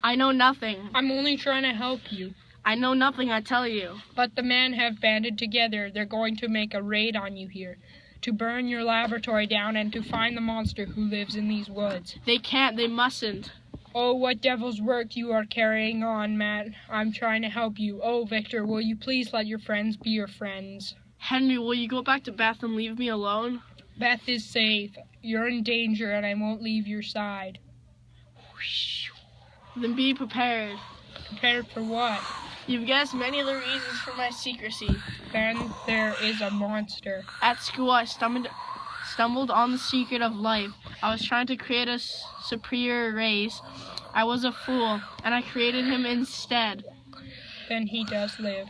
I know nothing. I'm only trying to help you. I know nothing, I tell you. But the men have banded together. They're going to make a raid on you here, to burn your laboratory down and to find the monster who lives in these woods. They can't, they mustn't. Oh, what devil's work you are carrying on, Matt. I'm trying to help you. Oh, Victor, will you please let your friends be your friends? Henry, will you go back to Beth and leave me alone? Beth is safe. You're in danger and I won't leave your side. Then be prepared. Prepared for what? You've guessed many of the reasons for my secrecy. Then there is a monster. At school, I stumbled on the secret of life. I was trying to create a superior race. I was a fool, and I created him instead. Then he does live.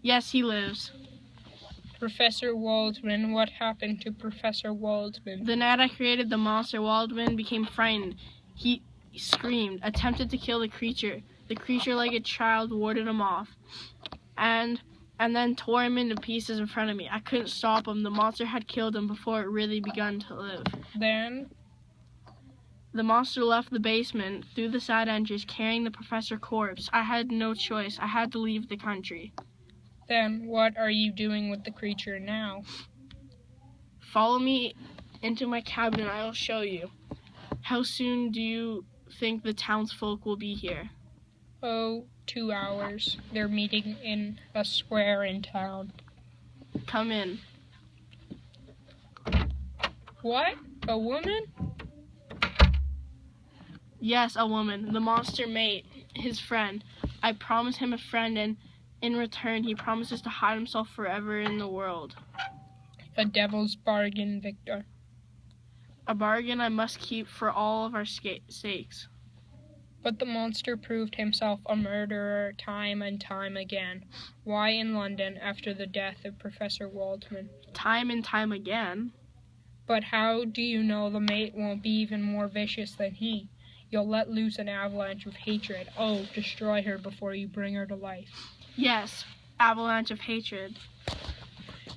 Yes, he lives. Professor Waldman, what happened to Professor Waldman? The night I created the monster, Waldman became frightened. He screamed, attempted to kill the creature. The creature, like a child, warded him off, and then tore him into pieces in front of me. I couldn't stop him. The monster had killed him before it really begun to live. Then? The monster left the basement through the side entrance carrying the professor's corpse. I had no choice. I had to leave the country. Then what are you doing with the creature now? Follow me into my cabin and I will show you. How soon do you think the townsfolk will be here? Oh, 2 hours. They're meeting in a square in town. Come in. What? A woman? Yes, a woman. The monster mate, his friend. I promised him a friend, and in return, he promises to hide himself forever in the world. A devil's bargain, Victor. A bargain I must keep for all of our sakes. But the monster proved himself a murderer time and time again. Why in London after the death of Professor Waldman? Time and time again? But how do you know the mate won't be even more vicious than he? You'll let loose an avalanche of hatred. Oh, destroy her before you bring her to life. Yes, avalanche of hatred.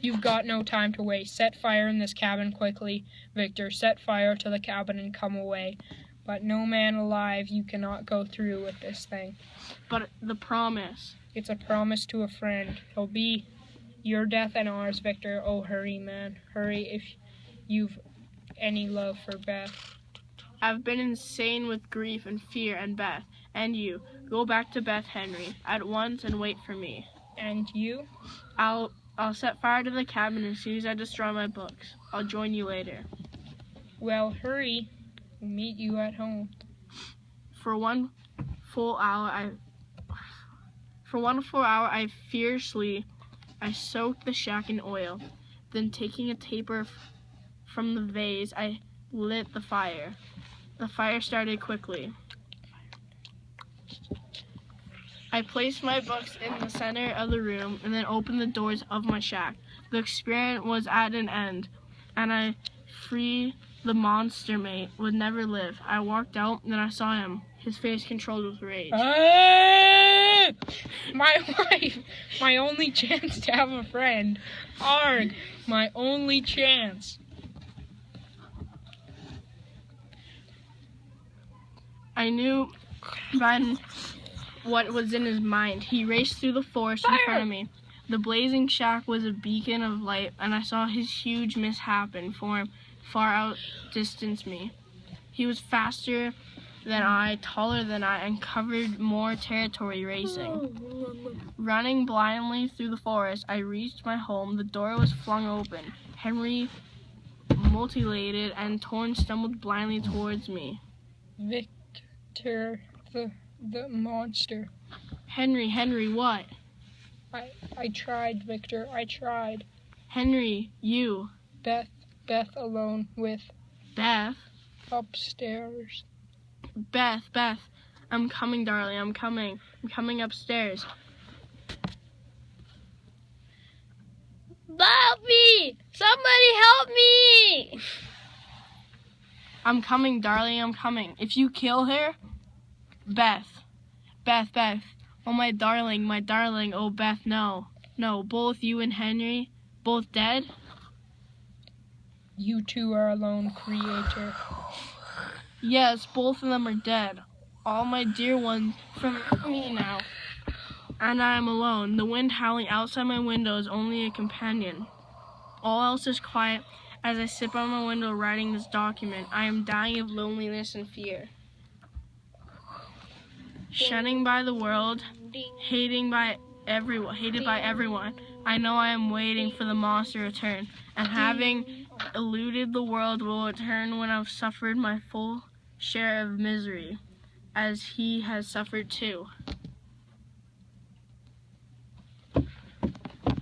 You've got no time to waste. Set fire in this cabin quickly. Victor, set fire to the cabin and come away. But no man alive, you cannot go through with this thing. But the promise. It's a promise to a friend. He'll be your death and ours, Victor. Oh, hurry, man. Hurry if you've any love for Beth. I've been insane with grief and fear and Beth. And you. Go back to Beth, Henry, at once and wait for me. And you? I'll set fire to the cabin as soon as I destroy my books. I'll join you later. Well, hurry. We'll meet you at home. For one full hour, I soaked the shack in oil. Then, taking a taper from the vase, I lit the fire. The fire started quickly. I placed my books in the center of the room and then opened the doors of my shack. The experiment was at an end, and I freed the monster mate would never live. I walked out, and then I saw him, his face controlled with rage. My wife! My only chance to have a friend. Arg! My only chance. I knew then what was in his mind. He raced through the forest in front of me. The blazing shack was a beacon of light, and I saw his huge mishap and form far outdistance me. He was faster than I, taller than I, and covered more territory racing. Running blindly through the forest, I reached my home. The door was flung open. Henry, mutilated and torn, stumbled blindly towards me. Victor, the monster. Henry, what? I tried, Victor, I tried. Henry, you. Beth alone with... Beth? Upstairs. Beth, I'm coming, darling, I'm coming upstairs. Bobby! Somebody help me! I'm coming, darling, I'm coming. If you kill her, Beth. Oh, my darling, oh, Beth, no. No, both you and Henry, both dead? You two are alone, creator. Yes, both of them are dead. all my dear ones from me now. And I am alone. The wind howling outside my window is only a companion. All else is quiet as I sit by my window writing this document. I am dying of loneliness and fear. Shunning by the world, hated by everyone. I know I am waiting for the monster to return, and having eluded the world will return when I've suffered my full share of misery, as he has suffered too.